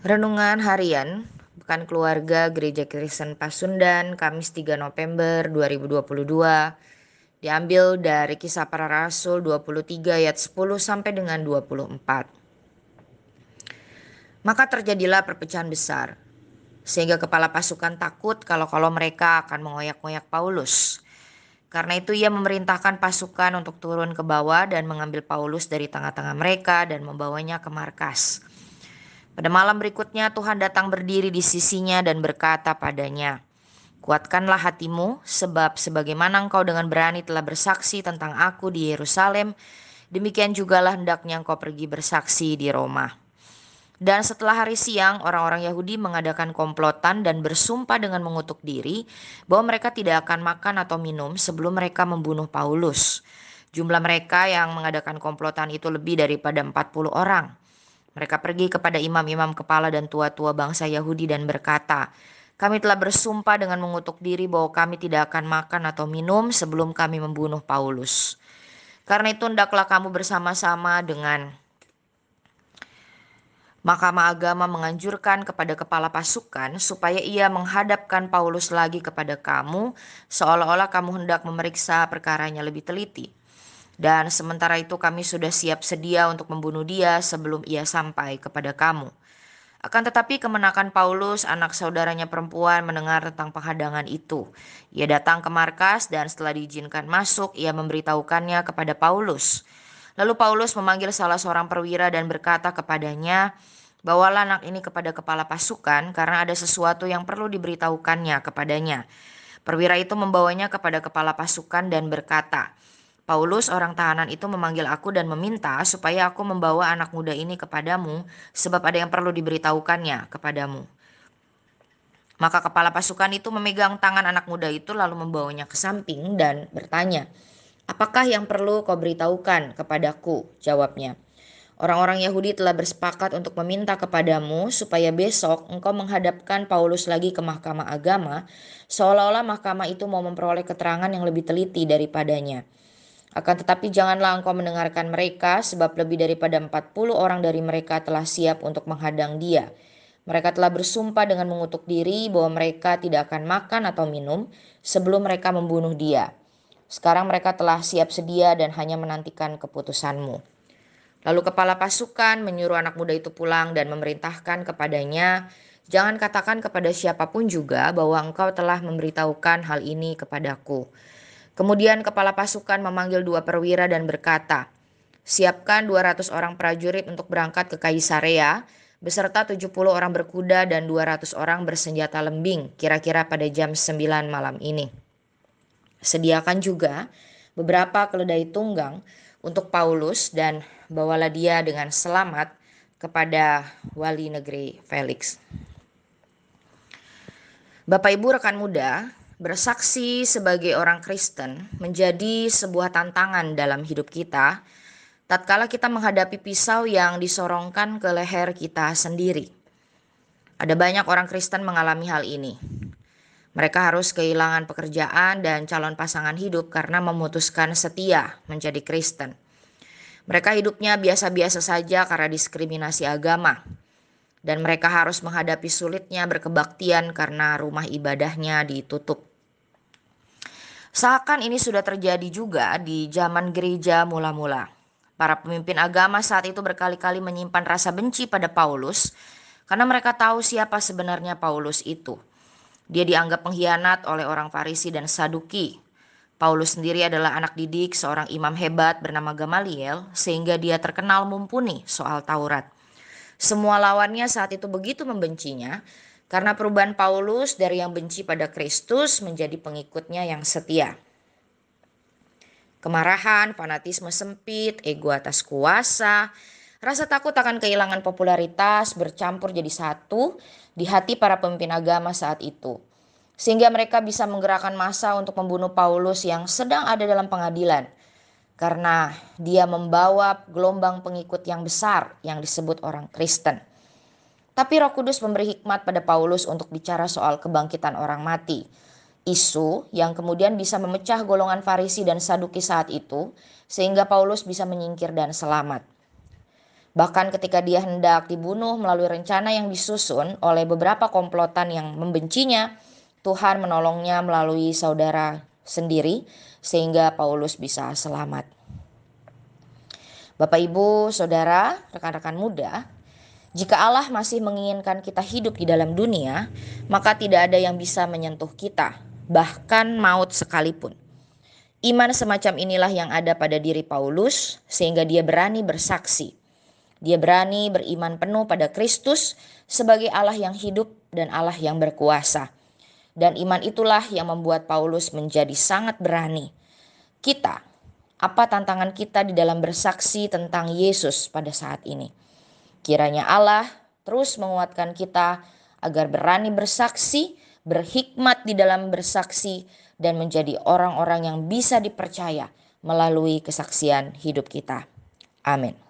Renungan Harian Pekan Keluarga Gereja Kristen Pasundan, Kamis 3 November 2022, diambil dari Kisah Para Rasul 23 ayat 10 sampai dengan 24. Maka terjadilah perpecahan besar, sehingga kepala pasukan takut kalau mereka akan mengoyak-ngoyak Paulus. Karena itu ia memerintahkan pasukan untuk turun ke bawah dan mengambil Paulus dari tengah-tengah mereka dan membawanya ke markas. Pada malam berikutnya Tuhan datang berdiri di sisinya dan berkata padanya, "Kuatkanlah hatimu, sebab sebagaimana engkau dengan berani telah bersaksi tentang aku di Yerusalem, demikian jugalah hendaknya engkau pergi bersaksi di Roma." Dan setelah hari siang, orang-orang Yahudi mengadakan komplotan dan bersumpah dengan mengutuk diri bahwa mereka tidak akan makan atau minum sebelum mereka membunuh Paulus. Jumlah mereka yang mengadakan komplotan itu lebih daripada 40 orang. Mereka pergi kepada imam-imam kepala dan tua-tua bangsa Yahudi dan berkata, "Kami telah bersumpah dengan mengutuk diri bahwa kami tidak akan makan atau minum sebelum kami membunuh Paulus. Karena itu hendaklah kamu bersama-sama dengan Mahkamah Agama menganjurkan kepada kepala pasukan supaya ia menghadapkan Paulus lagi kepada kamu, seolah-olah kamu hendak memeriksa perkaranya lebih teliti. Dan sementara itu kami sudah siap sedia untuk membunuh dia sebelum ia sampai kepada kamu." Akan tetapi kemenakan Paulus, anak saudaranya perempuan, mendengar tentang penghadangan itu. Ia datang ke markas dan setelah diizinkan masuk, ia memberitahukannya kepada Paulus. Lalu Paulus memanggil salah seorang perwira dan berkata kepadanya, "Bawalah anak ini kepada kepala pasukan karena ada sesuatu yang perlu diberitahukannya kepadanya." Perwira itu membawanya kepada kepala pasukan dan berkata, "Paulus, orang tahanan itu memanggil aku dan meminta supaya aku membawa anak muda ini kepadamu sebab ada yang perlu diberitahukannya kepadamu." Maka kepala pasukan itu memegang tangan anak muda itu lalu membawanya ke samping dan bertanya, "Apakah yang perlu kau beritahukan kepadaku?" Jawabnya, "Orang-orang Yahudi telah bersepakat untuk meminta kepadamu supaya besok engkau menghadapkan Paulus lagi ke Mahkamah Agama, seolah-olah mahkamah itu mau memperoleh keterangan yang lebih teliti daripadanya. Akan tetapi janganlah engkau mendengarkan mereka, sebab lebih daripada 40 orang dari mereka telah siap untuk menghadang dia. Mereka telah bersumpah dengan mengutuk diri bahwa mereka tidak akan makan atau minum sebelum mereka membunuh dia. Sekarang mereka telah siap sedia dan hanya menantikan keputusanmu." Lalu kepala pasukan menyuruh anak muda itu pulang dan memerintahkan kepadanya, "Jangan katakan kepada siapapun juga bahwa engkau telah memberitahukan hal ini kepadaku." Kemudian kepala pasukan memanggil dua perwira dan berkata, "Siapkan 200 orang prajurit untuk berangkat ke Kaisarea, beserta 70 orang berkuda dan 200 orang bersenjata lembing, kira-kira pada jam 9 malam ini. Sediakan juga beberapa keledai tunggang untuk Paulus dan bawalah dia dengan selamat kepada wali negeri Felix." Bapak Ibu rekan muda, bersaksi sebagai orang Kristen menjadi sebuah tantangan dalam hidup kita tatkala kita menghadapi pisau yang disorongkan ke leher kita sendiri. Ada banyak orang Kristen mengalami hal ini. Mereka harus kehilangan pekerjaan dan calon pasangan hidup karena memutuskan setia menjadi Kristen. Mereka hidupnya biasa-biasa saja karena diskriminasi agama. Dan mereka harus menghadapi sulitnya berkebaktian karena rumah ibadahnya ditutup. Seakan ini sudah terjadi juga di zaman gereja mula-mula. Para pemimpin agama saat itu berkali-kali menyimpan rasa benci pada Paulus karena mereka tahu siapa sebenarnya Paulus itu. Dia dianggap pengkhianat oleh orang Farisi dan Saduki. Paulus sendiri adalah anak didik seorang imam hebat bernama Gamaliel, sehingga dia terkenal mumpuni soal Taurat. Semua lawannya saat itu begitu membencinya karena perubahan Paulus dari yang benci pada Kristus menjadi pengikutnya yang setia. Kemarahan, fanatisme sempit, ego atas kuasa, rasa takut akan kehilangan popularitas bercampur jadi satu di hati para pemimpin agama saat itu. Sehingga mereka bisa menggerakkan massa untuk membunuh Paulus yang sedang ada dalam pengadilan. Karena dia membawa gelombang pengikut yang besar yang disebut orang Kristen. Tapi Roh Kudus memberi hikmat pada Paulus untuk bicara soal kebangkitan orang mati. Isu yang kemudian bisa memecah golongan Farisi dan Saduki saat itu, sehingga Paulus bisa menyingkir dan selamat. Bahkan ketika dia hendak dibunuh melalui rencana yang disusun oleh beberapa komplotan yang membencinya, Tuhan menolongnya melalui saudara sendiri sehingga Paulus bisa selamat. Bapak, Ibu, Saudara, rekan-rekan muda, jika Allah masih menginginkan kita hidup di dalam dunia, maka tidak ada yang bisa menyentuh kita, bahkan maut sekalipun. Iman semacam inilah yang ada pada diri Paulus, sehingga dia berani bersaksi. Dia berani beriman penuh pada Kristus sebagai Allah yang hidup dan Allah yang berkuasa. Dan iman itulah yang membuat Paulus menjadi sangat berani. Kita, apa tantangan kita di dalam bersaksi tentang Yesus pada saat ini? Kiranya Allah terus menguatkan kita agar berani bersaksi, berhikmat di dalam bersaksi, dan menjadi orang-orang yang bisa dipercaya melalui kesaksian hidup kita. Amin.